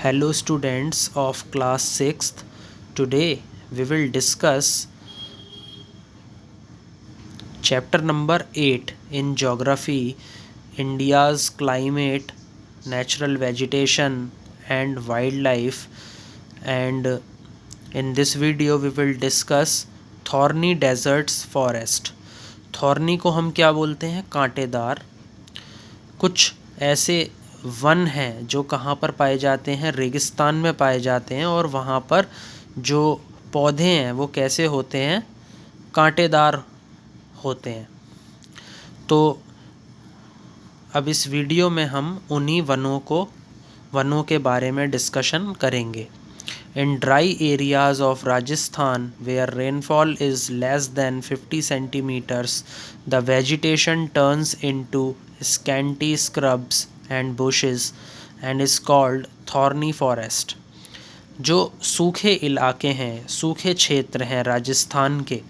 Hello students of class 6th. Today we will discuss chapter number 8 in geography, India's climate, natural vegetation and wildlife, and in this video we will discuss thorny deserts forest. Thorny को हम क्या बोलते हैं? कांटेदार। कुछ ऐसे one हैं जो कहाँ पर पाए जाते हैं? रेगिस्तान में पाए जाते हैं, और वहाँ पर जो पौधे हैं वो कैसे होते हैं? कांटेदार होते हैं। तो अब इस वीडियो में हम उन्हीं वनों के बारे में डिस्कशन करेंगे। In dry areas of Rajasthan, where rainfall is less than 50 centimeters, the vegetation turns into scanty scrubs and bushes and is called thorny forest. जो सूखे इलाके हैं, सूखे क्षेत्र हैं राजस्थान के,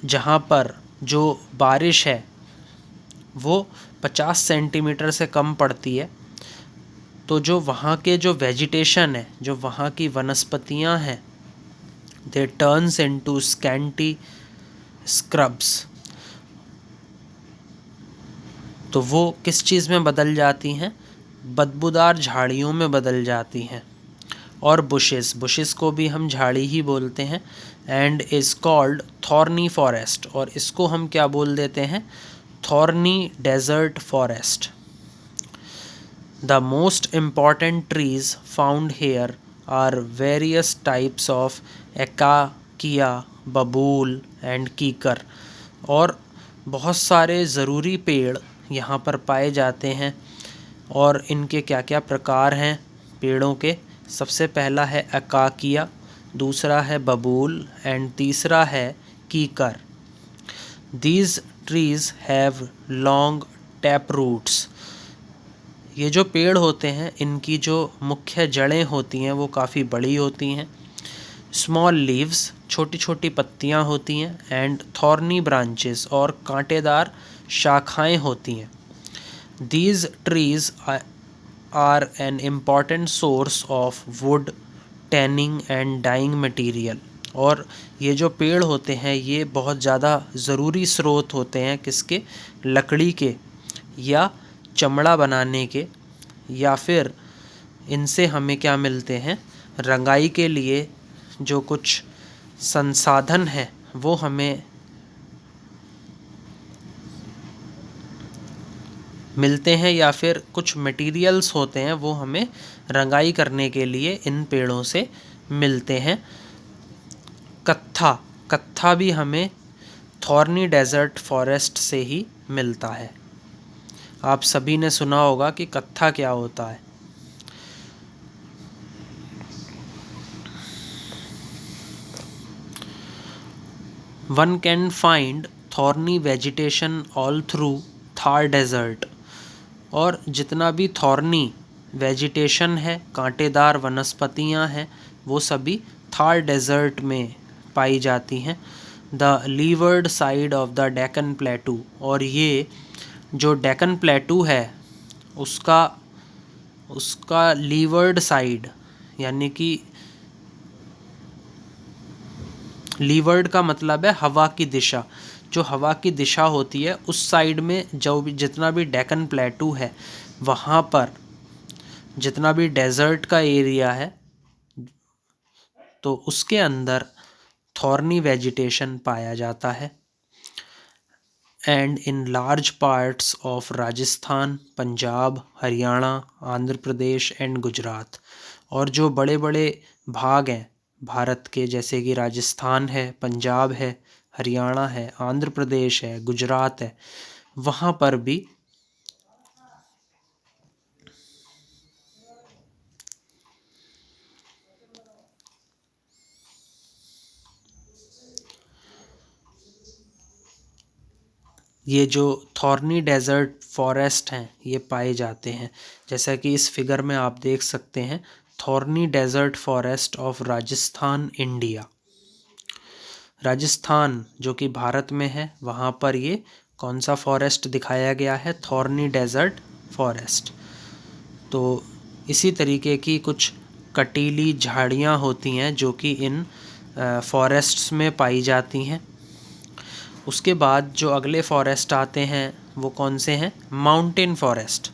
जहाँ पर जो बारिश है वो 50 सेंटीमीटर से कम पड़ती है, तो जो वहाँ के जो वेजिटेशन है, जो वहाँ की वनस्पतियाँ हैं, दे टर्न्स इनटू स्कैंटी स्क्रब्स। तो वो किस चीज़ में बदल जाती हैं? बदबूदार झाड़ियों में बदल जाती हैं। और बुशेस को भी हम झाड़ी ही बोलते हैं। And is called thorny forest, और इसको हम क्या बोल देते हैं? Thorny desert forest. The most important trees found here are various types of acacia, बबूल and कीकर, और बहुत सारे ज़रूरी पेड़ यहाँ पर पाए जाते हैं। और इनके क्या क्या प्रकार हैं पेड़ों के? सबसे पहला है अकाकिया, दूसरा है बबूल एंड तीसरा है कीकर। These trees have long tap roots. ये जो पेड़ होते हैं इनकी जो मुख्य जड़ें होती हैं वो काफ़ी बड़ी होती हैं। स्मॉल लीव्स, छोटी छोटी पत्तियाँ होती हैं। एंड थॉर्नी ब्रांचेस, और कांटेदार शाखाएं होती हैं। These trees are an important source of wood, tanning and dyeing material. और ये जो पेड़ होते हैं ये बहुत ज़्यादा ज़रूरी स्रोत होते हैं किसके? लकड़ी के, या चमड़ा बनाने के, या फिर इनसे हमें क्या मिलते हैं? रंगाई के लिए जो कुछ संसाधन हैं वो हमें मिलते हैं, या फिर कुछ मटेरियल्स होते हैं वो हमें रंगाई करने के लिए इन पेड़ों से मिलते हैं। कत्था भी हमें थॉर्नी डेजर्ट फॉरेस्ट से ही मिलता है। आप सभी ने सुना होगा कि कत्था क्या होता है। One can find thorny vegetation all through Thar desert, और जितना भी थॉर्नी वेजिटेशन है, कांटेदार वनस्पतियां हैं, वो सभी थार डेजर्ट में पाई जाती हैं। The levered side of the Deccan प्लेटू, और ये जो डेक्कन प्लेटू है उसका लीवर्ड साइड, यानी कि लीवर्ड का मतलब है हवा की दिशा। जो हवा की दिशा होती है उस साइड में जो भी जितना भी डेक्कन प्लेटू है, वहाँ पर जितना भी डेजर्ट का एरिया है तो उसके अंदर थॉर्नी वेजिटेशन पाया जाता है। And in large parts of Rajasthan, Punjab, Haryana, Andhra Pradesh and Gujarat, और जो बड़े बड़े भाग हैं भारत के, जैसे कि राजस्थान है, पंजाब है, हरियाणा है, आंध्र प्रदेश है, गुजरात है, वहाँ पर भी ये जो थॉर्नी डेजर्ट फॉरेस्ट हैं ये पाए जाते हैं। जैसा कि इस फिगर में आप देख सकते हैं, thorny desert forest of Rajasthan, India. Rajasthan जो कि भारत में है, वहाँ पर ये कौन सा फॉरेस्ट दिखाया गया है? Thorny desert forest. तो इसी तरीके की कुछ कटीली झाड़ियाँ होती हैं जो कि इन फॉरेस्ट्स में पाई जाती हैं। उसके बाद जो अगले फॉरेस्ट आते हैं वो कौन से हैं? Mountain forest.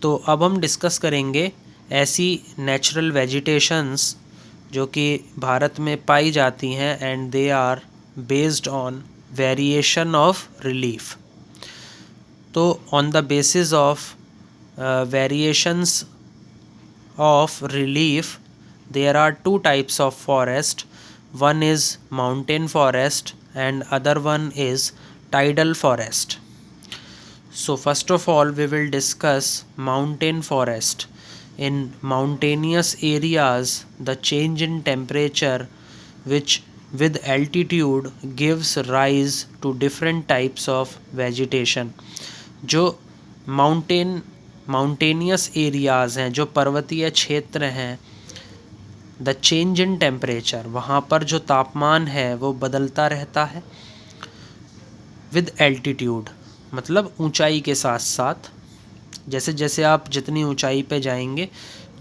तो अब हम डिस्कस करेंगे ऐसी नेचुरल वेजिटेशंस जो कि भारत में पाई जाती हैं and they are based on variation of relief. तो on the basis of variations of relief there are two types of forest. One is mountain forest and other one is tidal forest. So first of all we will discuss mountain forest. In mountainous areas the change in temperature which with altitude gives rise to different types of vegetation. जो mountainous areas हैं, जो पर्वतीय क्षेत्र हैं, the change in temperature, वहाँ पर जो तापमान है वो बदलता रहता है विद एल्टीट्यूड, मतलब ऊंचाई के साथ साथ। जैसे जैसे आप जितनी ऊंचाई पे जाएंगे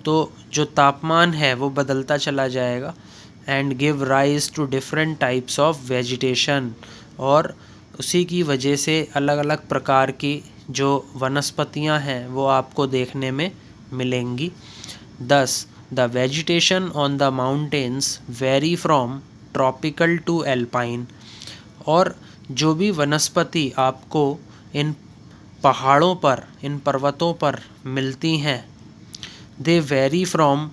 तो जो तापमान है वो बदलता चला जाएगा and give rise to different types of vegetation, और उसी की वजह से अलग अलग प्रकार की जो वनस्पतियां हैं वो आपको देखने में मिलेंगी। Thus the vegetation on the mountains varies from tropical to alpine, और जो भी वनस्पति आपको इन पहाड़ों पर, इन पर्वतों पर मिलती हैं, they vary from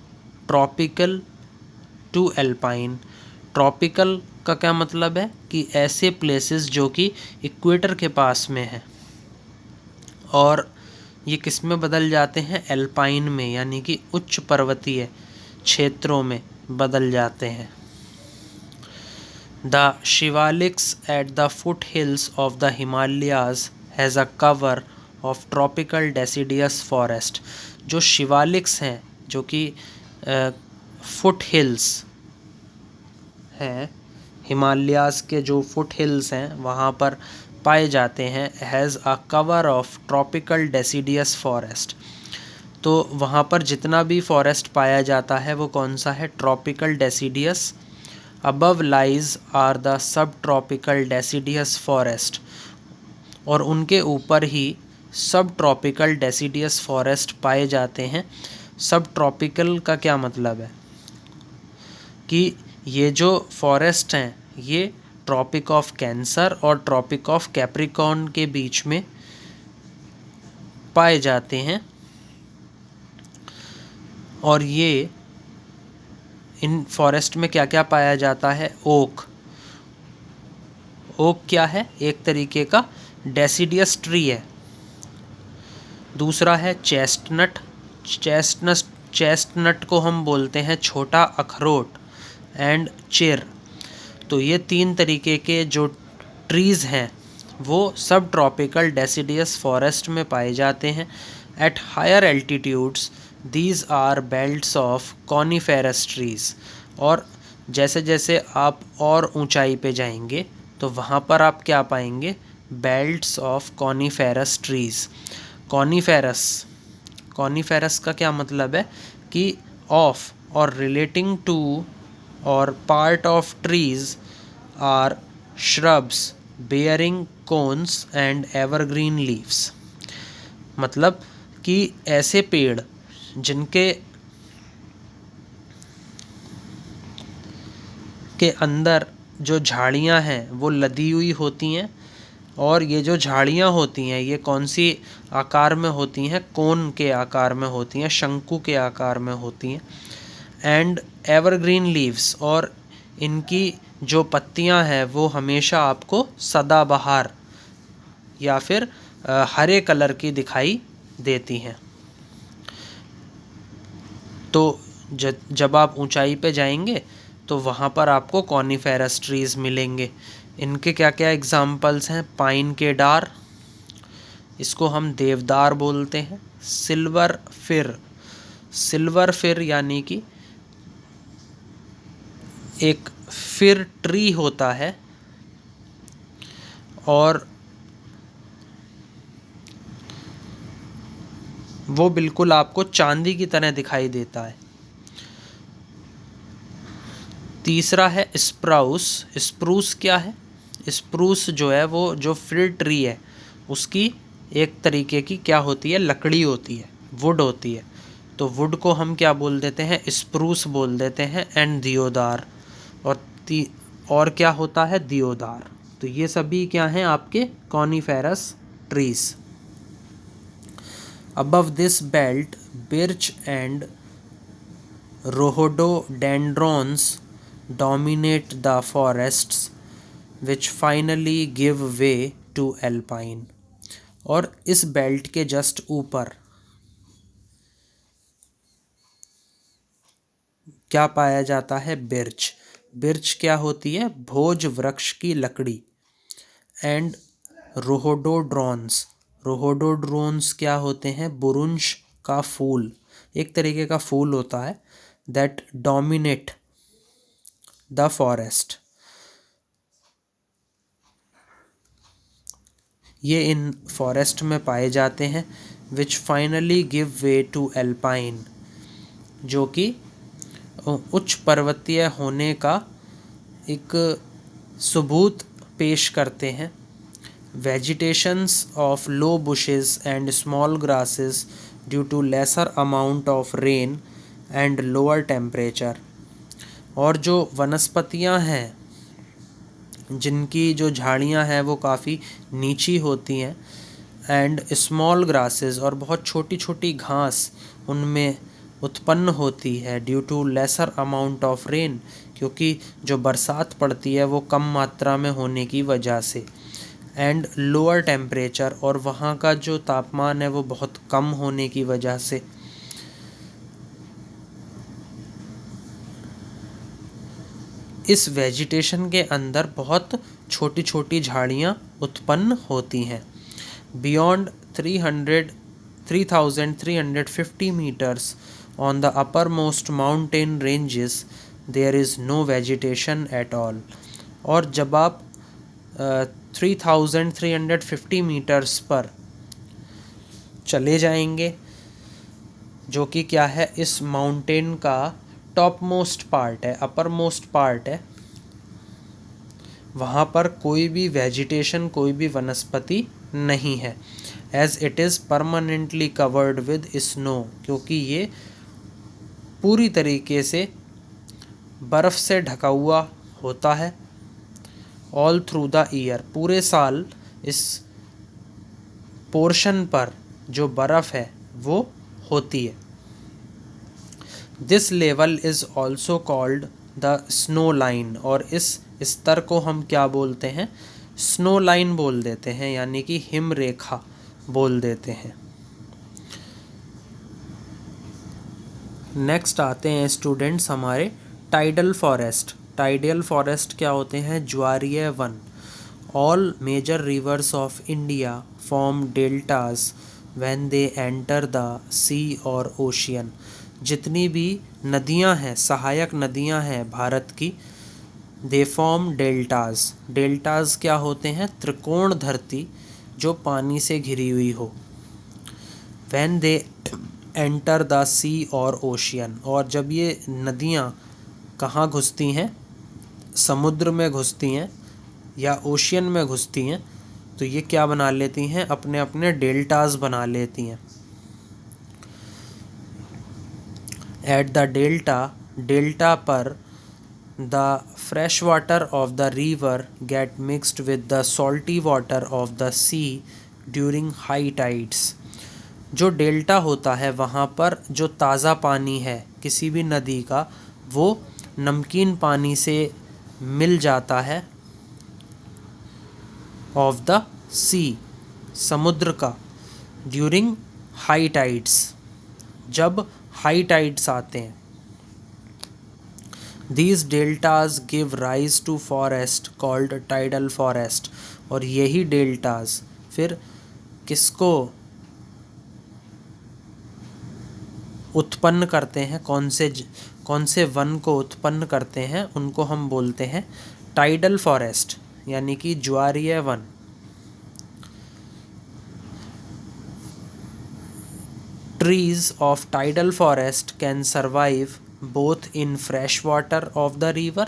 tropical to alpine. Tropical का क्या मतलब है कि ऐसे प्लेसेस जो कि इक्वेटर के पास में हैं, और ये किस में बदल जाते हैं? एल्पाइन में, यानी कि उच्च पर्वतीय क्षेत्रों में बदल जाते हैं। The Shivaliks at the foothills of the Himalayas has a cover of tropical deciduous forest. जो शिवालिक्स हैं, जो कि फुट हिल्स हैं, हिमालयाज के जो फुट हिल्स हैं वहाँ पर पाए जाते हैं, has a cover of tropical deciduous forest. तो वहाँ पर जितना भी फॉरेस्ट पाया जाता है वो कौन सा है? Tropical deciduous. Above lies are the subtropical deciduous forest, और उनके ऊपर ही सब ट्रॉपिकल डेसिडियस फॉरेस्ट पाए जाते हैं। सब ट्रॉपिकल का क्या मतलब है कि ये जो फॉरेस्ट हैं ये ट्रॉपिक ऑफ कैंसर और ट्रॉपिक ऑफ कैप्रिकॉर्न के बीच में पाए जाते हैं, और ये इन फॉरेस्ट में क्या क्या पाया जाता है? ओक। ओक क्या है? एक तरीके का डेसिडियस ट्री है। दूसरा है चेस्टनट। चेस्टनट को हम बोलते हैं छोटा अखरोट, एंड चिर। तो ये तीन तरीके के जो ट्रीज़ हैं वो सब ट्रॉपिकल डेसिडियस फॉरेस्ट में पाए जाते हैं। At higher altitudes these are belts of coniferous trees, और जैसे जैसे आप और ऊंचाई पे जाएंगे तो वहाँ पर आप क्या पाएंगे? Belts of coniferous trees. Coniferous का क्या मतलब है कि of or relating to or part of trees or shrubs bearing cones and evergreen leaves. मतलब कि ऐसे पेड़ जिनके के अंदर जो झाड़ियाँ हैं वो लदी हुई होती हैं, और ये जो झाड़ियाँ होती हैं ये कौन सी आकार में होती हैं? कोन के आकार में होती हैं, शंकु के आकार में होती हैं। एंड एवरग्रीन लीव्स, और इनकी जो पत्तियां हैं वो हमेशा आपको सदाबहार या फिर हरे कलर की दिखाई देती हैं। तो जब आप ऊंचाई पे जाएंगे तो वहाँ पर आपको कॉनिफेरस ट्रीज़ मिलेंगे। इनके क्या क्या एग्जाम्पल्स हैं? पाइन के डार, इसको हम देवदार बोलते हैं। सिल्वर फिर यानी कि एक फिर ट्री होता है, और वो बिल्कुल आपको चांदी की तरह दिखाई देता है। तीसरा है स्प्रूस। स्प्रूस क्या है? स्प्रूस जो है वो जो फिर ट्री है उसकी एक तरीके की क्या होती है, लकड़ी होती है, वुड होती है। तो वुड को हम क्या बोल देते हैं, स्प्रूस बोल देते हैं। एंड दियोदार, और और क्या होता है, दियोदार। तो ये सभी क्या हैं आपके coniferous trees. Above this belt birch and rhododendrons dominate the forests which finally give way to alpine। और इस बेल्ट के जस्ट ऊपर क्या पाया जाता है, बिर्च। बिर्च क्या होती है, भोज वृक्ष की लकड़ी। एंड रोहोडोड्रॉन्स, रोहोडोड्रोन्स क्या होते हैं, बुरुंश का फूल, एक तरीके का फूल होता है। दैट डोमिनेट द फॉरेस्ट, ये इन फॉरेस्ट में पाए जाते हैं। Which finally give way to alpine, जो कि उच्च पर्वतीय होने का एक सबूत पेश करते हैं। Vegetations of low bushes and small grasses due to lesser amount of rain and lower temperature. और जो वनस्पतियां हैं जिनकी जो झाड़ियां हैं वो काफ़ी नीची होती हैं, एंड स्मॉल ग्रासेस, और बहुत छोटी छोटी घास उनमें उत्पन्न होती है due to lesser amount of rain, क्योंकि जो बरसात पड़ती है वो कम मात्रा में होने की वजह से। एंड लोअर टेम्परेचर, और वहाँ का जो तापमान है वो बहुत कम होने की वजह से। इस वेजिटेशन के अंदर बहुत छोटी छोटी झाड़ियाँ उत्पन्न होती हैं। Beyond 3,350 meters on the uppermost mountain ranges there is no vegetation at all। और जब आप 3,350 मीटर्स पर चले जाएंगे, जो कि क्या है, इस माउंटेन का टॉप मोस्ट पार्ट है, अपर मोस्ट पार्ट है, वहाँ पर कोई भी वेजिटेशन, कोई भी वनस्पति नहीं है। As it is permanently covered with snow, क्योंकि ये पूरी तरीके से बर्फ़ से ढका हुआ होता है। ऑल थ्रू द ईयर, पूरे साल इस पोर्शन पर जो बर्फ़ है वो होती है। This level is also called the snow line, और इस स्तर को हम क्या बोलते हैं, स्नो लाइन बोल देते हैं, यानी कि हिम रेखा बोल देते हैं। नेक्स्ट आते हैं स्टूडेंट्स हमारे टाइडल फॉरेस्ट। टाइडल फॉरेस्ट क्या होते हैं, ज्वारीय वन। All major rivers of India form deltas when they enter the sea और ओशियन। जितनी भी नदियां हैं, सहायक नदियां हैं भारत की, दे फॉर्म डेल्टाज। डेल्टाज क्या होते हैं, त्रिकोण धरती जो पानी से घिरी हुई हो। When they enter the sea और ओशियन, और जब ये नदियाँ कहाँ घुसती हैं, समुद्र में घुसती हैं या ओशियन में घुसती हैं, तो ये क्या बना लेती हैं, अपने अपने डेल्टाज बना लेती हैं। एट द डेल्टा, डेल्टा पर the fresh water of the river get mixed with the salty water of the sea during high tides. जो डेल्टा होता है वहाँ पर जो ताज़ा पानी है किसी भी नदी का, वो नमकीन पानी से मिल जाता है ऑफ द सी, समुद्र का, ड्यूरिंग हाई टाइड्स, जब हाई टाइड्स आते हैं। These deltas give rise to forest called tidal forest, और यही डेल्टाज फिर किसको उत्पन्न करते हैं, कौन से वन को उत्पन्न करते हैं, उनको हम बोलते हैं टाइडल फॉरेस्ट, यानी कि ज्वारीय one. Trees of tidal forest can survive both in fresh water of the river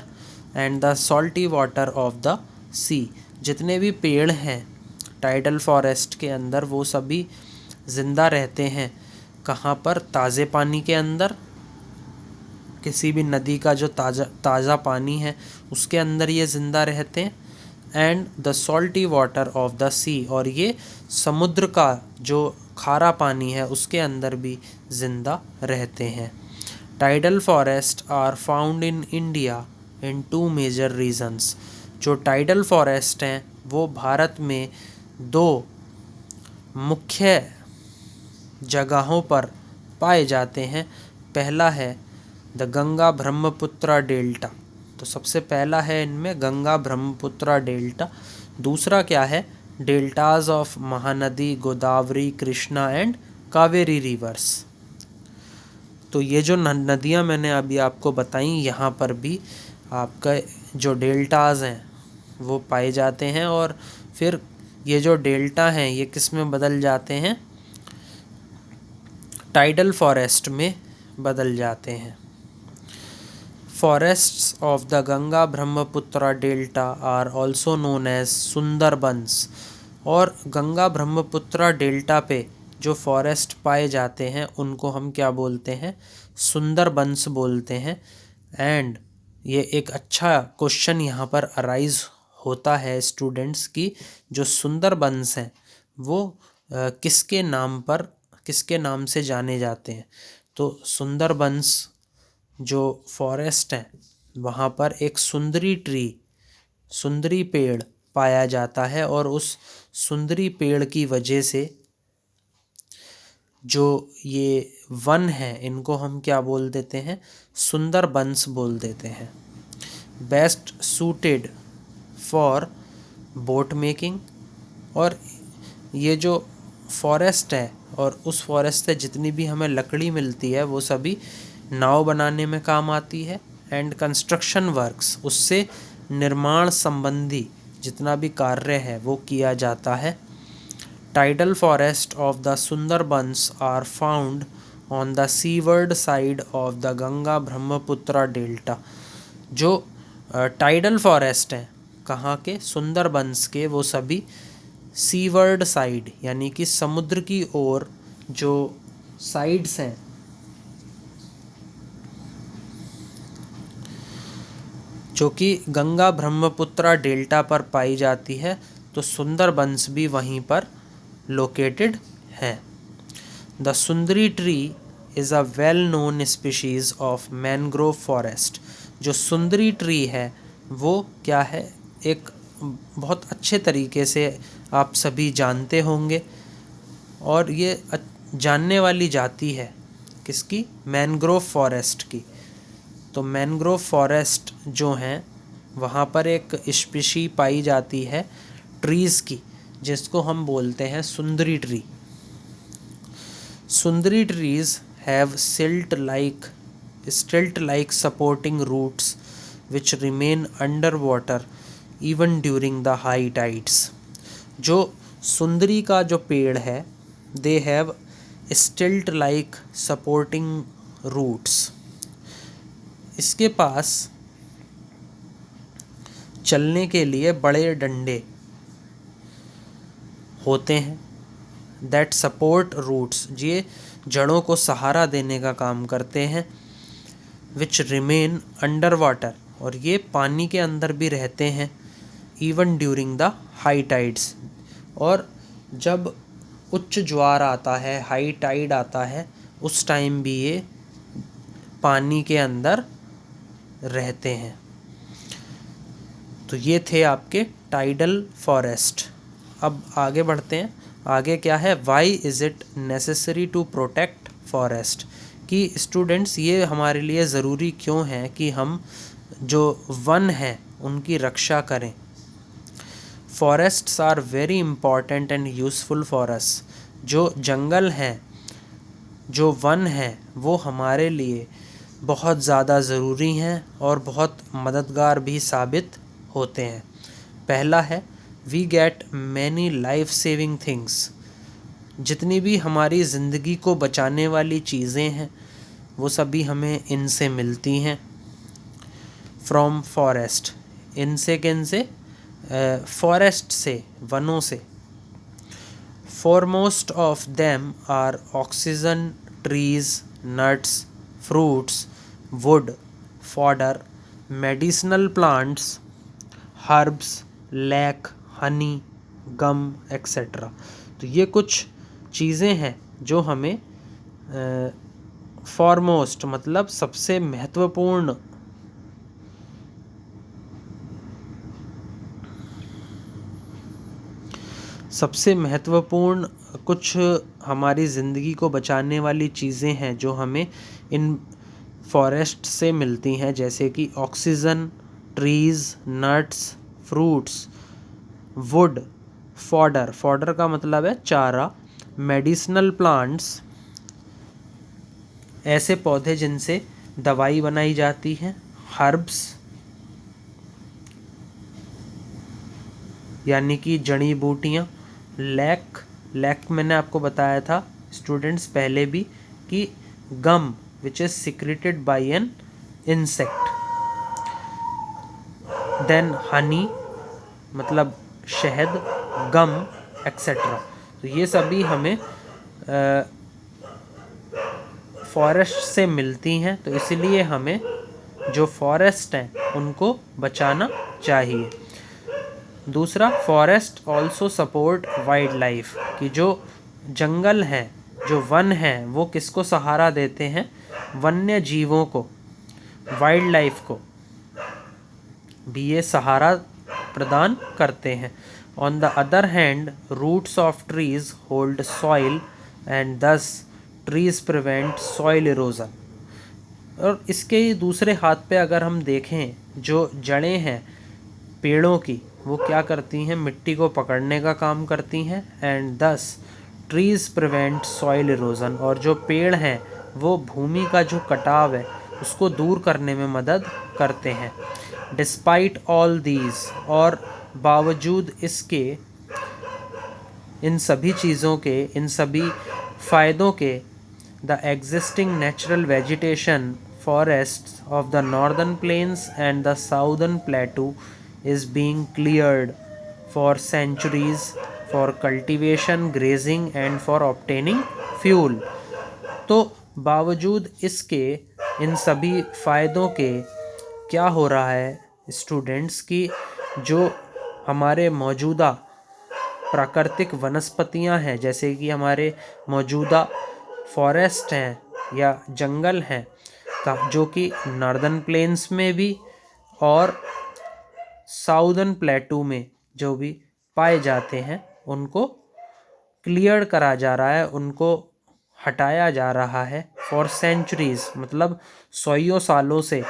and the salty water of the sea. जितने भी पेड़ हैं टाइडल फॉरेस्ट के अंदर वो सभी ज़िंदा रहते हैं। कहाँ पर? ताज़े पानी के अंदर, किसी भी नदी का जो ताज़ा पानी है उसके अंदर ये ज़िंदा रहते हैं। And the salty water of the sea, और ये समुद्र का जो खारा पानी है उसके अंदर भी ज़िंदा रहते हैं। Tidal forest are found in India in 2 major regions. जो टाइडल फॉरेस्ट हैं वो भारत में 2 मुख्य जगहों पर पाए जाते हैं। पहला है द गंगा ब्रह्मपुत्रा डेल्टा, तो सबसे पहला है इनमें गंगा ब्रह्मपुत्रा डेल्टा। दूसरा क्या है? Deltas of Mahanadi, Godavari, Krishna and Kaveri reverse. तो ये जो नदियाँ मैंने अभी आपको बताई, यहाँ पर भी आपका जो डेल्टाज हैं वो पाए जाते हैं, और फिर ये जो डेल्टा हैं ये किस में बदल जाते हैं? टाइडल फॉरेस्ट में बदल जाते हैं। Forests of the Ganga Brahmaputra delta are also known as Sundarbans. और गंगा ब्रह्मपुत्रा डेल्टा पे जो फॉरेस्ट पाए जाते हैं उनको हम क्या बोलते हैं? सुंदरबंस बोलते हैं। एंड ये एक अच्छा क्वेश्चन यहाँ पर अराइज होता है स्टूडेंट्स की, जो सुंदरबंस हैं वो किसके नाम से जाने जाते हैं? तो सुंदरबंस जो फॉरेस्ट है वहाँ पर एक सुंदरी पेड़ पाया जाता है, और उस सुंदरी पेड़ की वजह से जो ये वन है इनको हम क्या बोल देते हैं? सुंदरबंस बोल देते हैं। Best suited for boat making. और ये जो फॉरेस्ट है और उस फॉरेस्ट से जितनी भी हमें लकड़ी मिलती है वो सभी नाव बनाने में काम आती है। एंड कंस्ट्रक्शन वर्क्स, उससे निर्माण संबंधी जितना भी कार्य है वो किया जाता है। Tidal forest of the Sundarbans are found on the seaward side of the Ganga Brahmaputra delta. जो टाइडल फॉरेस्ट हैं कहाँ के? सुंदरबंस के, वो सभी सीवर्ड साइड यानी कि समुद्र की ओर जो साइड्स हैं, जो कि गंगा ब्रह्मपुत्रा डेल्टा पर पाई जाती है, तो सुंदरबंस भी वहीं पर लोकेटेड है। The Sundari tree is a well known species of mangrove forest. जो सुंदरी ट्री है वो क्या है? एक बहुत अच्छे तरीके से आप सभी जानते होंगे, और ये जानने वाली जाति है किसकी? मैनग्रोव फॉरेस्ट की। तो मैनग्रोव फॉरेस्ट जो हैं वहाँ पर एक स्पीशी पाई जाती है ट्रीज़ की, जिसको हम बोलते हैं सुंदरी tree. Sundari trees have stilt like supporting roots which remain underwater even during the high tides. जो सुंदरी का जो पेड़ है, they have stilt like supporting roots. इसके पास चलने के लिए बड़े डंडे होते हैं, दैट सपोर्ट रूट्स, ये जड़ों को सहारा देने का काम करते हैं। विच रिमेन अंडर वाटर, और ये पानी के अंदर भी रहते हैं। Even during the high tides, और जब उच्च ज्वार आता है, हाई टाइड आता है, उस टाइम भी ये पानी के अंदर रहते हैं। तो ये थे आपके टाइडल फॉरेस्ट। अब आगे बढ़ते हैं। आगे क्या है? Why is it necessary to protect forest, कि स्टूडेंट्स ये हमारे लिए ज़रूरी क्यों है कि हम जो वन हैं उनकी रक्षा करें। Forests are very important and useful for us. जो जंगल हैं, जो वन हैं, वो हमारे लिए बहुत ज़्यादा ज़रूरी हैं और बहुत मददगार भी साबित होते हैं। पहला है we get many life saving things. जितनी भी हमारी ज़िंदगी को बचाने वाली चीज़ें हैं वो सभी हमें इनसे मिलती हैं। फ्रॉम फॉरेस्ट, इनसे किन से? फॉरेस्ट से, वनों से। Foremost of them are oxygen, trees, nuts, fruits, wood, fodder, medicinal plants, herbs, lac, honey, gum, etc. तो ये कुछ चीज़ें हैं जो हमें फॉरमोस्ट मतलब सबसे महत्वपूर्ण कुछ हमारी ज़िंदगी को बचाने वाली चीज़ें हैं जो हमें इन फॉरेस्ट से मिलती हैं, जैसे कि oxygen, trees, nuts, fruits, would, fodder, fodder का मतलब है चारा, मेडिसिनल प्लांट्स, ऐसे पौधे जिनसे दवाई बनाई जाती है, हर्ब्स यानी कि जड़ी बूटियाँ, लैक मैंने आपको बताया था स्टूडेंट्स पहले भी कि gum which is secreted by an insect, then honey मतलब शहद, गम एक्सेट्रा। तो ये सभी हमें फॉरेस्ट से मिलती हैं, तो इसलिए हमें जो फॉरेस्ट हैं उनको बचाना चाहिए। दूसरा, forest also support wild life, कि जो जंगल हैं, जो वन हैं, वो किसको सहारा देते हैं? वन्य जीवों को, वाइल्ड लाइफ को भी ये सहारा प्रदान करते हैं। On the other hand, roots of trees hold soil and thus trees prevent soil erosion. और इसके दूसरे हाथ पे अगर हम देखें, जो जड़ें हैं पेड़ों की, वो क्या करती हैं? मिट्टी को पकड़ने का काम करती हैं। एंड दस ट्रीज़ प्रिवेंट सॉइल इरोजन, और जो पेड़ हैं वो भूमि का जो कटाव है उसको दूर करने में मदद करते हैं। डिस्पाइट ऑल दीज, और बावजूद इसके, इन सभी चीज़ों के, इन सभी फ़ायदों के, the existing natural vegetation forests of the northern plains and the southern plateau is being cleared for centuries for cultivation, grazing and for obtaining fuel. तो बावजूद इसके, इन सभी फ़ायदों के, क्या हो रहा है स्टूडेंट्स की जो हमारे मौजूदा प्राकृतिक वनस्पतियां हैं, जैसे कि हमारे मौजूदा फॉरेस्ट हैं या जंगल हैं, जो कि नॉर्दर्न प्लेन्स में भी और साउदर्न प्लेटू में जो भी पाए जाते हैं, उनको क्लियर करा जा रहा है, उनको हटाया जा रहा है। फॉर सेंचुरीज़ मतलब 100 सालों से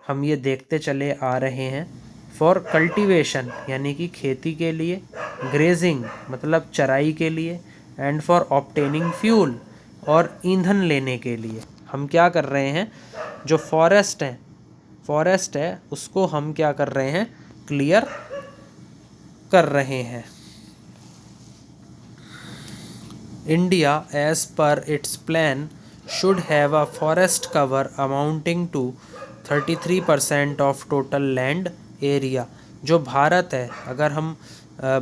हम ये देखते चले आ रहे हैं। फॉर कल्टीवेशन यानी कि खेती के लिए, ग्रेजिंग मतलब चराई के लिए, एंड फॉर ऑब्टेनिंग फ्यूल और ईंधन लेने के लिए हम क्या कर रहे हैं? जो फॉरेस्ट है उसको हम क्या कर रहे हैं? क्लियर कर रहे हैं। India as per its plan should have a forest cover amounting to 33% of total land area. जो भारत है, अगर हम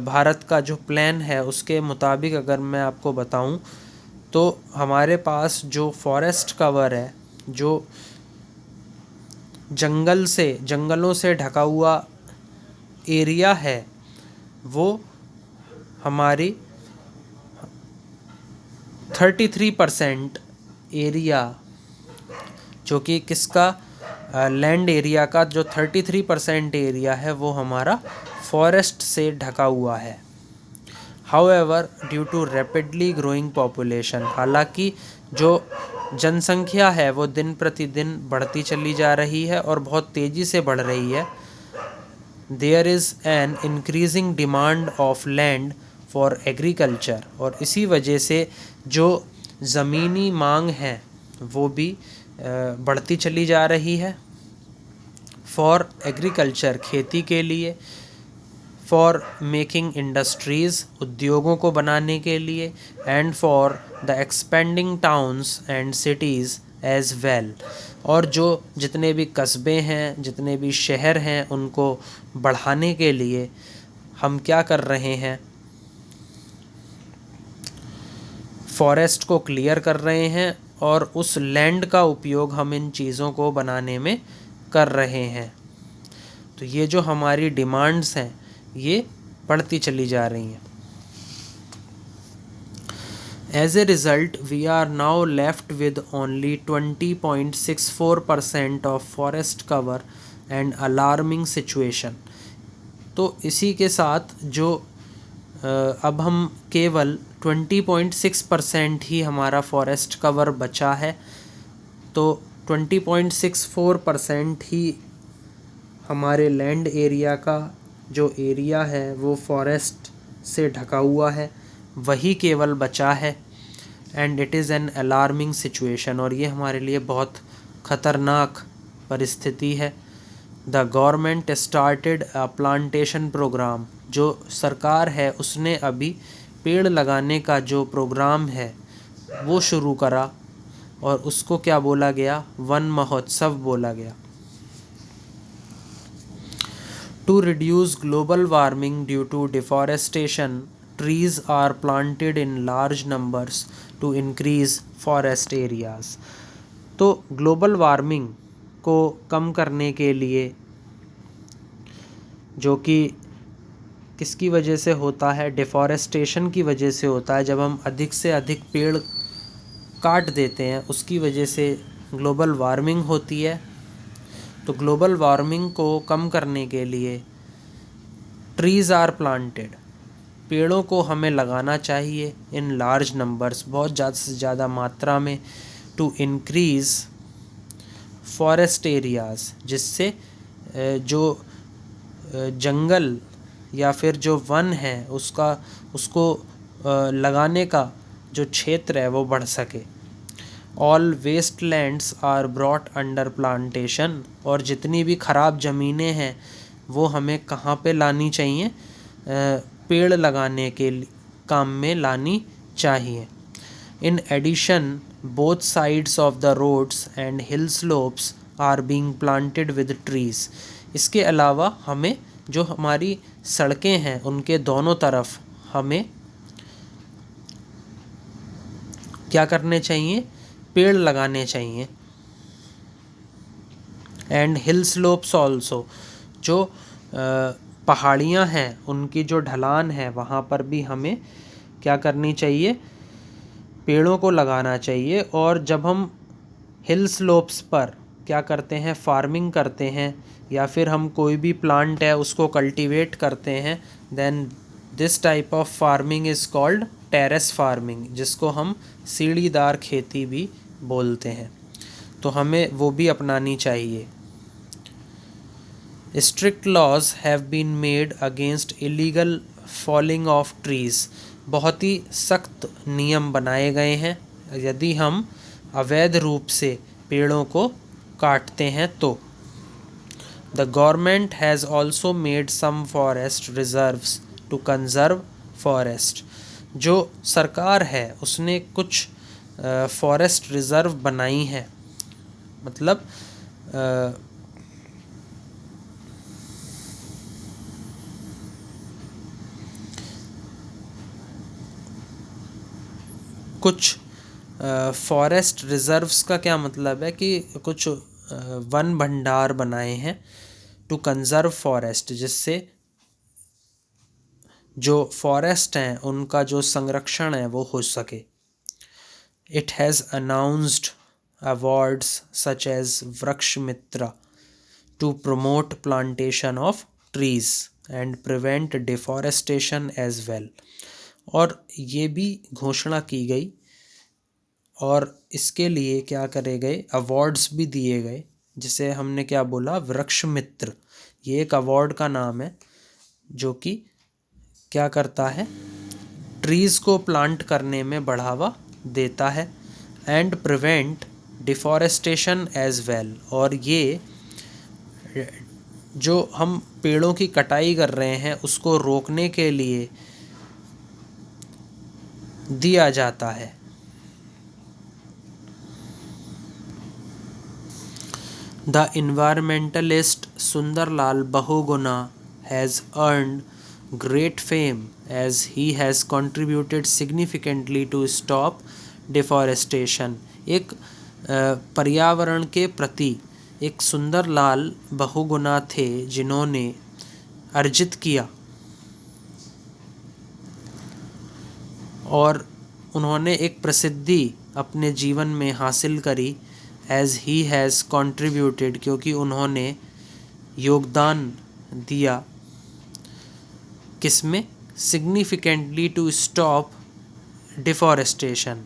भारत का जो प्लान है उसके मुताबिक अगर मैं आपको बताऊं, तो हमारे पास जो फॉरेस्ट कवर है, जो जंगलों से ढका हुआ एरिया है, वो हमारी 33% एरिया, जो कि किसका? लैंड एरिया का जो 33% एरिया है वो हमारा फॉरेस्ट से ढका हुआ है। However, due to rapidly growing population, हालांकि जो जनसंख्या है वो दिन प्रतिदिन बढ़ती चली जा रही है और बहुत तेज़ी से बढ़ रही है। There is an increasing demand of land for agriculture, और इसी वजह से जो ज़मीनी मांग है वो भी बढ़ती चली जा रही है। फॉर एग्रीकल्चर खेती के लिए, फॉर मेकिंग इंडस्ट्रीज़, उद्योगों को बनाने के लिए, and for the expanding towns and cities as well, और जो जितने भी कस्बे हैं, जितने भी शहर हैं, उनको बढ़ाने के लिए हम क्या कर रहे हैं, फॉरेस्ट को क्लियर कर रहे हैं और उस लैंड का उपयोग हम इन चीज़ों को बनाने में कर रहे हैं। तो ये जो हमारी डिमांड्स हैं ये बढ़ती चली जा रही हैं। As a result, we are now left with only 20.64% of forest cover and alarming situation. तो इसी के साथ जो अब हम केवल 20.6% ही हमारा फॉरेस्ट कवर बचा है, तो 20.64% ही हमारे लैंड एरिया का जो एरिया है वो फॉरेस्ट से ढका हुआ है, वही केवल बचा है। And it is an alarming situation, और ये हमारे लिए बहुत ख़तरनाक परिस्थिति है। The government started a plantation programme, जो सरकार है उसने अभी पेड़ लगाने का जो प्रोग्राम है वो शुरू करा, और उसको क्या बोला गया, वन महोत्सव बोला गया। To reduce global warming due to deforestation, trees are planted in large numbers to increase forest areas। तो ग्लोबल वार्मिंग को कम करने के लिए, जो कि किसकी वजह से होता है, डिफॉरेस्टेशन की वजह से होता है। जब हम अधिक से अधिक पेड़ काट देते हैं उसकी वजह से ग्लोबल वार्मिंग होती है। तो ग्लोबल वार्मिंग को कम करने के लिए ट्रीज़ आर प्लांटेड, पेड़ों को हमें लगाना चाहिए इन लार्ज नंबर्स, बहुत ज़्यादा से ज़्यादा मात्रा में, टू इंक्रीज़ फॉरेस्ट एरियाज़, जिससे जो जंगल या फिर जो वन है उसको लगाने का जो क्षेत्र है वो बढ़ सके। All waste lands are brought under plantation, और जितनी भी ख़राब ज़मीनें हैं वो हमें कहाँ पे लानी चाहिए, पेड़ लगाने के काम में लानी चाहिए। In addition both sides of the roads and hill slopes are being planted with trees. इसके अलावा हमें जो हमारी सड़कें हैं उनके दोनों तरफ हमें क्या करने चाहिए, पेड़ लगाने चाहिए। एंड हिल स्लोप्स ऑल्सो, जो पहाड़ियाँ हैं उनकी जो ढलान है वहाँ पर भी हमें क्या करनी चाहिए, पेड़ों को लगाना चाहिए। और जब हम हिल स्लोप्स पर क्या करते हैं, फार्मिंग करते हैं या फिर हम कोई भी प्लांट है उसको कल्टीवेट करते हैं, then this type of farming is called terrace farming, जिसको हम सीढ़ीदार खेती भी बोलते हैं। तो हमें वो भी अपनानी चाहिए। Strict laws have been made against illegal falling of trees। बहुत ही सख्त नियम बनाए गए हैं यदि हम अवैध रूप से पेड़ों को काटते हैं तो। The government has also made some forest reserves to conserve forest। जो सरकार है उसने कुछ फॉरेस्ट रिज़र्व बनाई हैं, मतलब कुछ फॉरेस्ट रिज़र्व्स का क्या मतलब है कि कुछ वन भंडार बनाए हैं टू कंज़र्व फॉरेस्ट, जिससे जो फॉरेस्ट हैं उनका जो संरक्षण है वो हो सके। It has announced awards such as Vriksha Mitra to promote plantation of trees and prevent deforestation as well. और ये भी घोषणा की गई और इसके लिए क्या करे गए, अवार्ड्स भी दिए गए, जिसे हमने क्या बोला, वृक्ष मित्र। ये एक अवार्ड का नाम है जो कि क्या करता है, ट्रीज़ को प्लांट करने में बढ़ावा देता है, and prevent deforestation as well. और ये जो हम पेड़ों की कटाई कर रहे हैं उसको रोकने के लिए दिया जाता है। The environmentalist Sundarlal Bahuguna has earned great fame as he has contributed significantly to stop deforestation। एक पर्यावरण के प्रति एक सुंदरलाल बहुगुणा थे जिन्होंने अर्जित किया और उन्होंने एक प्रसिद्धि अपने जीवन में हासिल करी। एज ही हैज़ कंट्रीब्यूटेड, क्योंकि उन्होंने योगदान दिया किसमें, सिग्निफिकेंटली टू स्टॉप डिफॉरेस्टेशन,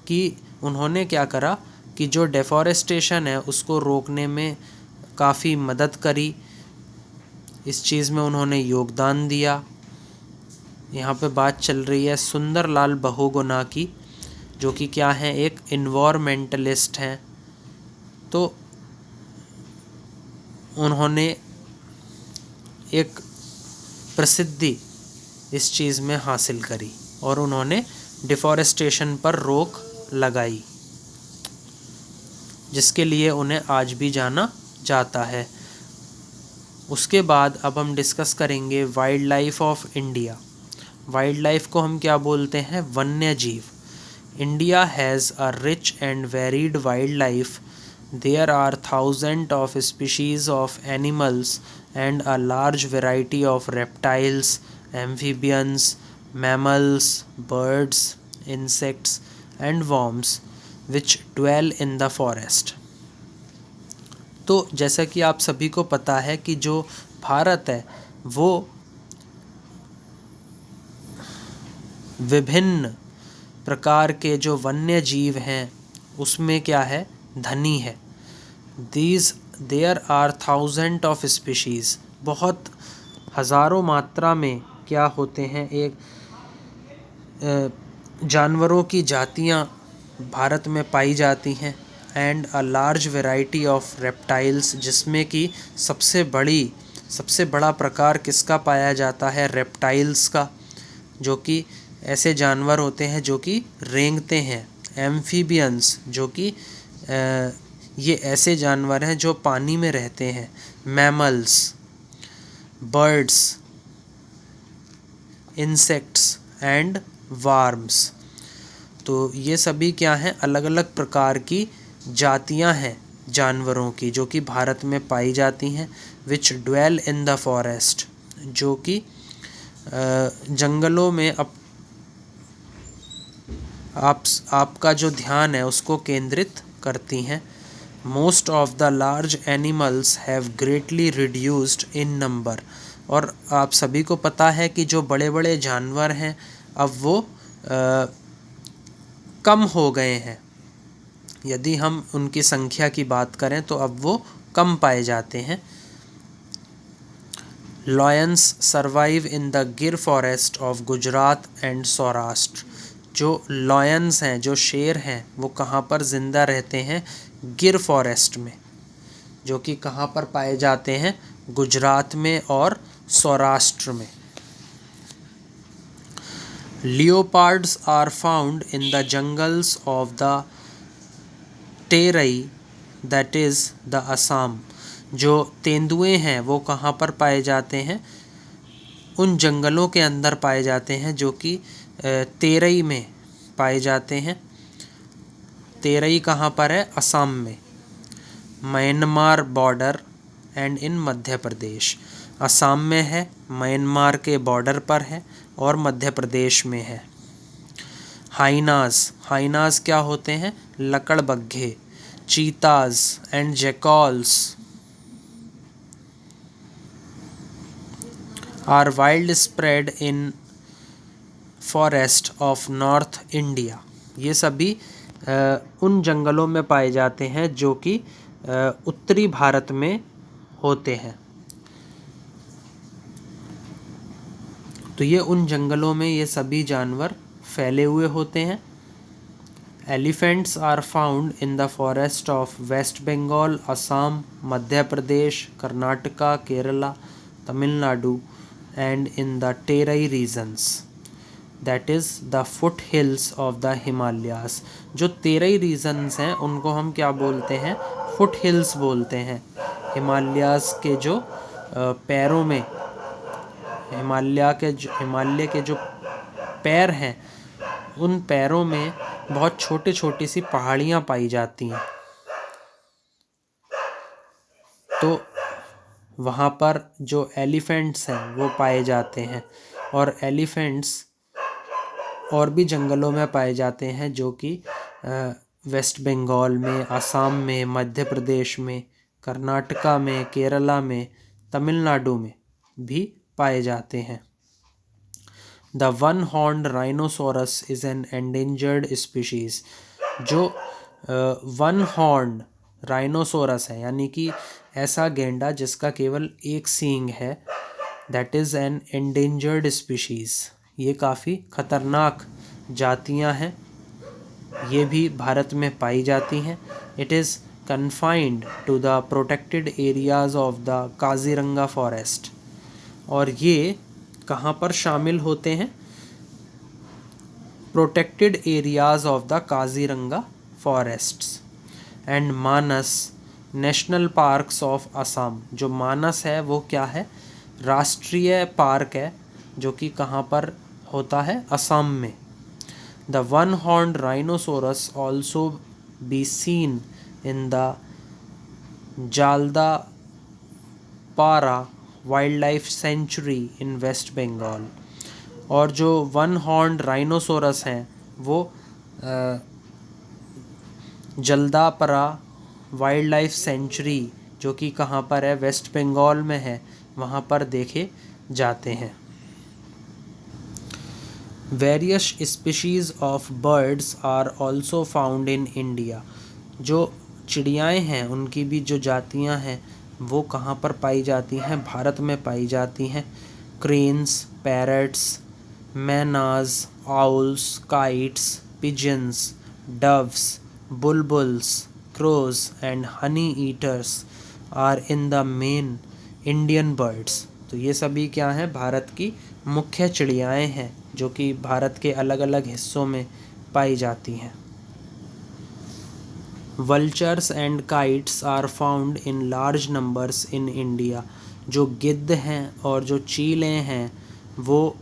कि उन्होंने क्या करा कि जो डेफॉरेस्टेशन है उसको रोकने में काफ़ी मदद करी। इस चीज़ में उन्होंने योगदान दिया। यहाँ पे बात चल रही है सुंदरलाल बहुगुणा की, जो कि क्या हैं, एक इन्वायरमेंटलिस्ट हैं। तो उन्होंने एक प्रसिद्धि इस चीज़ में हासिल करी और उन्होंने डिफॉरेस्टेशन पर रोक लगाई, जिसके लिए उन्हें आज भी जाना जाता है। उसके बाद अब हम डिस्कस करेंगे wildlife of India. Wildlife को हम क्या बोलते हैं, वन्य जीव। India has a rich and varied wildlife. There are thousand of species of animals and a large variety of reptiles, amphibians, mammals, birds, insects and worms which dwell in the forest. तो जैसा कि आप सभी को पता है कि जो भारत है वो विभिन्न प्रकार के जो वन्य जीव हैं उसमें क्या है, धनी है। There are thousand of species, बहुत हज़ारों मात्रा में क्या होते हैं, एक जानवरों की जातियां भारत में पाई जाती हैं। And a large variety of reptiles, जिसमें कि सबसे बड़ा प्रकार किसका पाया जाता है, रेप्टाइल्स का, जो कि ऐसे जानवर होते हैं जो कि रेंगते हैं। एम्फीबियंस, जो कि ये ऐसे जानवर हैं जो पानी में रहते हैं। Mammals, birds, insects and warms. तो ये सभी क्या हैं, अलग अलग प्रकार की जातियां हैं जानवरों की जो कि भारत में पाई जाती हैं। विच ड्वेल इन द फॉरेस्ट, जो कि जंगलों में आपका जो ध्यान है उसको केंद्रित करती हैं। Most of the large animals have greatly reduced in number. और आप सभी को पता है कि जो बड़े बड़े जानवर हैं अब वो कम हो गए हैं। यदि हम उनकी संख्या की बात करें तो अब वो कम पाए जाते हैं। लॉयंस सर्वाइव इन द गिर forest of Gujarat and Saurashtra. जो लॉयंस हैं, जो शेर हैं, वो कहाँ पर ज़िंदा रहते हैं, गिर फॉरेस्ट में, जो कि कहाँ पर पाए जाते हैं, गुजरात में और सौराष्ट्र में। Leopards are found in the jungles of the Terai, that is the Assam. जो तेंदुए हैं वो कहाँ पर पाए जाते हैं, उन जंगलों के अंदर पाए जाते हैं जो कि तेरई में पाए जाते हैं। तेरई कहाँ पर है, असम में, Myanmar border and in Madhya Pradesh. Assam में है, म्यांमार के बॉर्डर पर है और मध्य प्रदेश में है। हाइनास क्या होते हैं, लकड़बग्घे। Cheetahs and jackals are wild spread in forest of north India. ये सभी उन जंगलों में पाए जाते हैं जो कि उत्तरी भारत में होते हैं। तो ये उन जंगलों में ये सभी जानवर फैले हुए होते हैं। Elephants are found in the forest of West Bengal, Assam, Madhya Pradesh, Karnataka, Kerala, Tamil Nadu and in the Terai regions, that is the foothills of the Himalayas. जो तेरई रीजन्स हैं उनको हम क्या बोलते हैं? फुट हिल्स बोलते हैं। हिमालयास के जो पैरों में, हिमालय के जो पैर हैं, उन पैरों में बहुत छोटी छोटी सी पहाड़ियाँ पाई जाती हैं। तो वहाँ पर जो एलिफेंट्स हैं वो पाए जाते हैं, और एलिफेंट्स और भी जंगलों में पाए जाते हैं जो कि वेस्ट बंगाल में, असम में, मध्य प्रदेश में, कर्नाटका में, केरला में, तमिलनाडु में भी पाए जाते हैं। The one horned rhinoceros is an endangered species. जो वन हॉर्न्ड राइनोसोरस है, यानी कि ऐसा गेंडा जिसका केवल एक सींग है, that is an endangered species. ये काफ़ी ख़तरनाक जातियां हैं, ये भी भारत में पाई जाती हैं। It is confined to the protected areas of the Kaziranga forest. और ये कहाँ पर शामिल होते हैं? Protected areas of the Kaziranga forests and Manas national parks of Assam. जो मानस है वो क्या है? राष्ट्रीय पार्क है, जो कि कहाँ पर होता है? असम में। The one horned rhinoceros also be seen in the Jaldapara wildlife sanctuary in West Bengal. और जो वन हॉर्न्ड राइनोसोरस हैं वो जल्दापरा वाइल्ड लाइफ सेंचुरी, जो कि कहाँ पर है? वेस्ट बंगाल में है, वहाँ पर देखे जाते हैं। Various species of birds are also found in India. जो चिड़ियाएँ हैं उनकी भी जो जातियाँ हैं वो कहाँ पर पाई जाती हैं? भारत में पाई जाती हैं। Cranes, parrots, mynas, owls, kites, pigeons, doves, bulbuls, crows and honey eaters are in the main Indian birds। तो ये सभी क्या हैं? भारत की मुख्य चिड़ियाएँ हैं जो कि भारत के अलग अलग हिस्सों में पाई जाती हैं। Vultures and kites are found in large numbers in India। जो गिद्ध हैं और जो चीलें हैं वो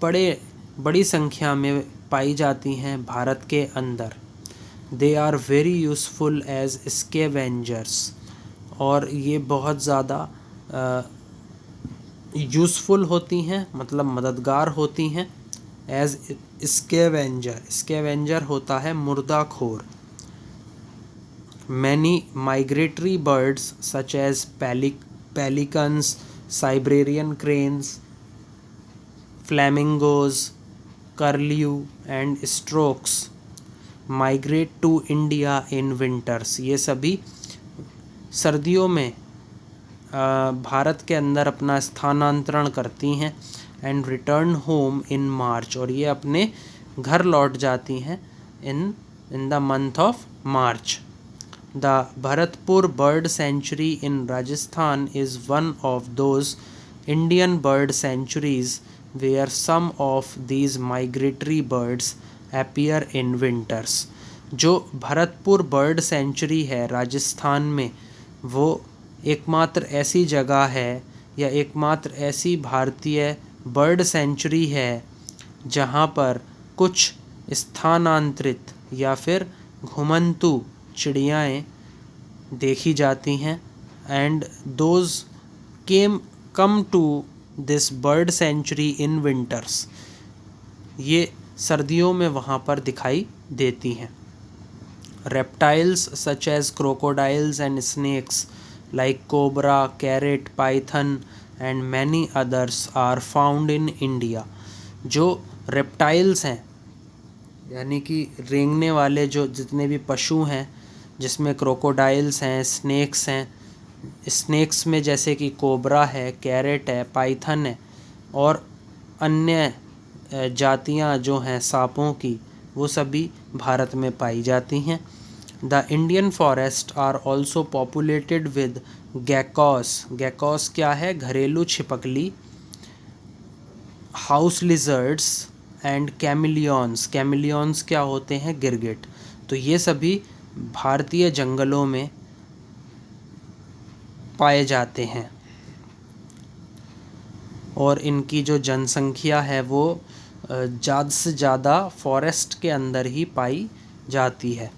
बड़ी संख्या में पाई जाती हैं भारत के अंदर। They are very useful as scavengers. और ये बहुत ज़्यादा यूज़फुल होती हैं, मतलब मददगार होती हैं। एज स्कैवेंजर, स्कैवेंजर होता है मुर्दाखोर। Many migratory birds such as pelicans, Siberian cranes, flamingos, curlew and storks migrate to India in winters. ये सभी सर्दियों में भारत के अंदर अपना स्थानांतरण करती हैं। And return home in March. और ये अपने घर लौट जाती हैं in the month of March. The Bharatpur bird sanctuary in Rajasthan is one of those Indian bird sanctuaries where some of these migratory birds appear in winters. जो भरतपुर बर्ड सेंचुरी है राजस्थान में, वो एकमात्र ऐसी जगह है या एकमात्र ऐसी भारतीय बर्ड सेंचुरी है जहाँ पर कुछ स्थानांतरित या फिर घुमंतू चिड़ियाएँ देखी जाती हैं। And those come to this bird sanctuary in winters. ये सर्दियों में वहाँ पर दिखाई देती हैं। Reptiles such as crocodiles and snakes like cobra, krait, python and many others are found in India. जो रेप्टाइल्स हैं, यानी कि रेंगने वाले जो जितने भी पशु हैं, जिसमें क्रोकोडाइल्स हैं, स्नेक्स हैं। स्नेक्स में जैसे कि कोबरा है, कैरेट है, पाइथन है, और अन्य जातियां जो हैं सांपों की, वो सभी भारत में पाई जाती हैं। The Indian forest are also populated with geckos. Geckos क्या है? घरेलू छिपकली। House lizards and chameleons. Chameleons क्या होते हैं? गिरगिट। तो ये सभी भारतीय जंगलों में पाए जाते हैं और इनकी जो जनसंख्या है वो ज़्यादा से ज़्यादा फॉरेस्ट के अंदर ही पाई जाती है।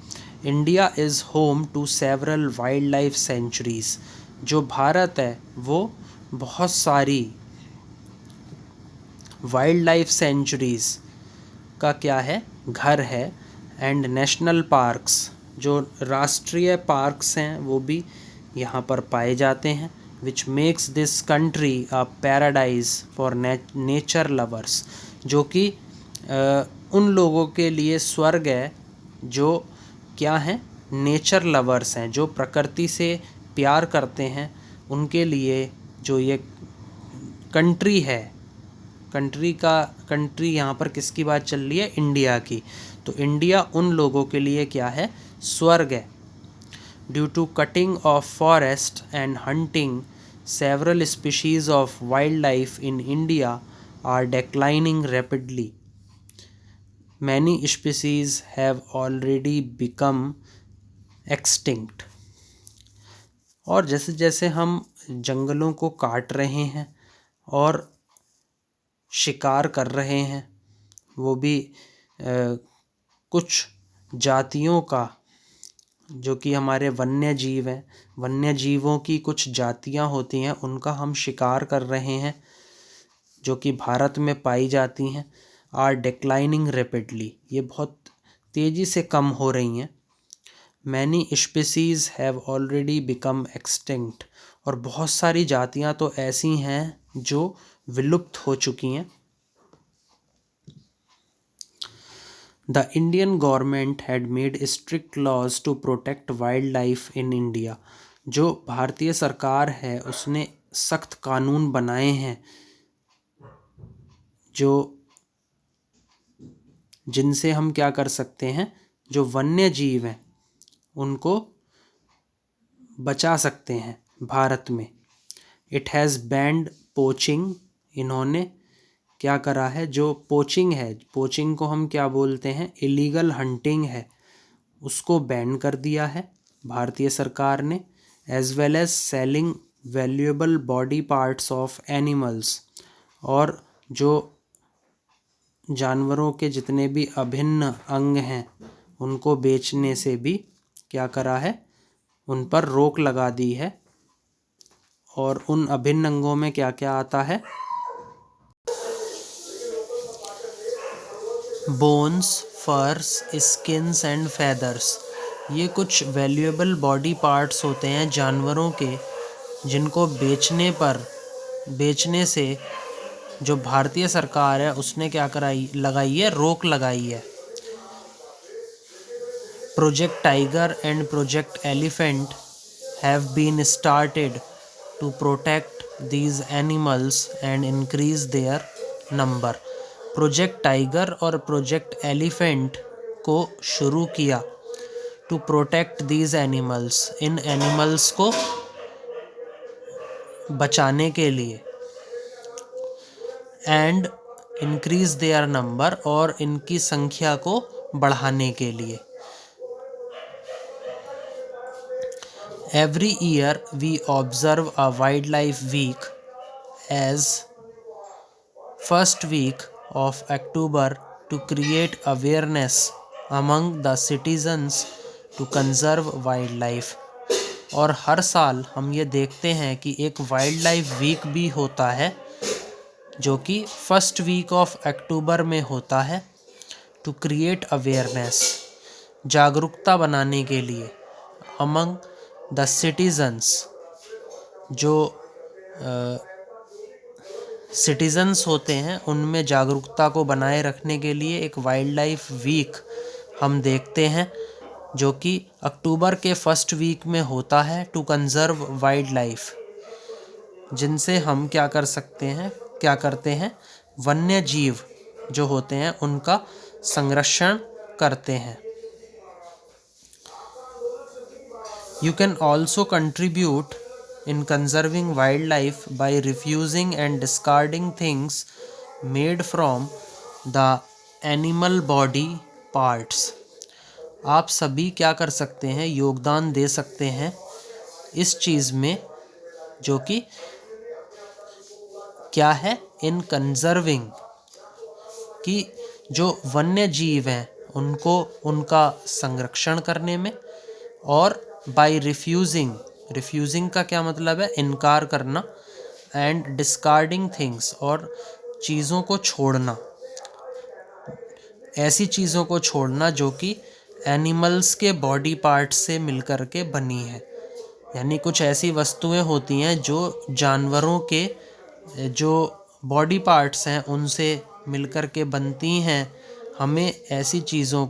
India is home to several wildlife sanctuaries. जो भारत है वो बहुत सारी वाइल्ड लाइफ सेंचुरीज़ का क्या है? घर है। एंड नेशनल पार्क्स, जो राष्ट्रीय पार्क्स हैं वो भी यहाँ पर पाए जाते हैं। Which makes this country a paradise for nature lovers. जो कि उन लोगों के लिए स्वर्ग है जो क्या हैं? नेचर लवर्स हैं, जो प्रकृति से प्यार करते हैं। उनके लिए जो ये कंट्री है, कंट्री यहाँ पर किसकी बात चल रही है? इंडिया की। तो इंडिया उन लोगों के लिए क्या है? स्वर्ग है। Due to cutting of forest and hunting several species of wildlife in India are declining rapidly. Many species have already become extinct. और जैसे जैसे हम जंगलों को काट रहे हैं और शिकार कर रहे हैं, वो भी कुछ जातियों का, जो कि हमारे वन्य जीव हैं, वन्य जीवों की कुछ जातियां होती हैं, उनका हम शिकार कर रहे हैं, जो कि भारत में पाई जाती हैं। आर डिक्लाइनिंग रैपिडली, ये बहुत तेज़ी से कम हो रही हैं। Many species have already become extinct, और बहुत सारी जातियां तो ऐसी हैं जो विलुप्त हो चुकी हैं। The Indian government had made strict laws to protect wildlife in India. जो भारतीय सरकार है उसने सख्त कानून बनाए हैं जो जिनसे हम क्या कर सकते हैं? जो वन्य जीव हैं उनको बचा सकते हैं भारत में। It has band poaching. इन्होंने क्या करा है? जो पोचिंग है, पोचिंग को हम क्या बोलते हैं? इलीगल हंटिंग है, उसको बैन कर दिया है भारतीय सरकार ने। As well as selling valuable body parts of animals. और जो जानवरों के जितने भी अभिन्न अंग हैं उनको बेचने से भी क्या करा है? उन पर रोक लगा दी है। और उन अभिन्न अंगों में क्या क्या आता है? बोन्स, फर्स, स्किन्स एंड फेदर्स। ये कुछ वैल्यूएबल बॉडी पार्ट्स होते हैं जानवरों के, जिनको बेचने से जो भारतीय सरकार है उसने क्या लगाई है? रोक लगाई है। Project tiger and project elephant have been started to protect these animals and increase their number. Project tiger और प्रोजेक्ट एलिफेंट को शुरू किया टू प्रोटेक्ट दीज एनिमल्स, इन एनिमल्स को बचाने के लिए, एंड इंक्रीज देयर नंबर, और इनकी संख्या को बढ़ाने के लिए। Every year we observe a wildlife week as first week of October to create awareness among the citizens to conserve wildlife. और हर साल हम ये देखते हैं कि एक वाइल्ड लाइफ वीक भी होता है जो कि फर्स्ट वीक ऑफ अक्टूबर में होता है, टू क्रिएट अवेयरनेस, जागरूकता बनाने के लिए, अमंग द सिटीजन्स, जो सिटीजन्स होते हैं उनमें जागरूकता को बनाए रखने के लिए एक वाइल्ड लाइफ वीक हम देखते हैं जो कि अक्टूबर के फर्स्ट वीक में होता है, टू कंजर्व वाइल्ड लाइफ, जिनसे हम क्या करते हैं? वन्य जीव जो होते हैं उनका संरक्षण करते हैं। You can also contribute in conserving wildlife by refusing and discarding things made from the animal body parts। आप सभी क्या कर सकते हैं, योगदान दे सकते हैं इस चीज़ में, जो कि क्या है, इन कंजर्विंग, कि जो वन्य जीव हैं उनको उनका संरक्षण करने में, और बाय रिफ्यूजिंग का क्या मतलब है, इनकार करना, एंड डिस्कार्डिंग थिंग्स, और चीज़ों को छोड़ना, ऐसी चीज़ों को छोड़ना जो कि एनिमल्स के बॉडी पार्ट्स से मिलकर के बनी है। यानी कुछ ऐसी वस्तुएं होती हैं जो जानवरों के जो बॉडी पार्ट्स हैं उनसे मिलकर के बनती हैं। हमें ऐसी चीज़ों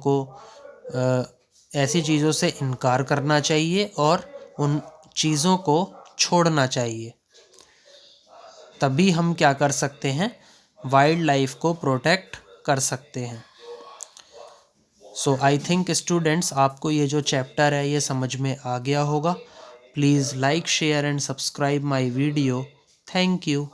से इनकार करना चाहिए और उन चीज़ों को छोड़ना चाहिए। तभी हम क्या कर सकते हैं, वाइल्ड लाइफ को प्रोटेक्ट कर सकते हैं। सो आई थिंक स्टूडेंट्स, आपको ये जो चैप्टर है ये समझ में आ गया होगा। Please like, share and subscribe my video. Thank you.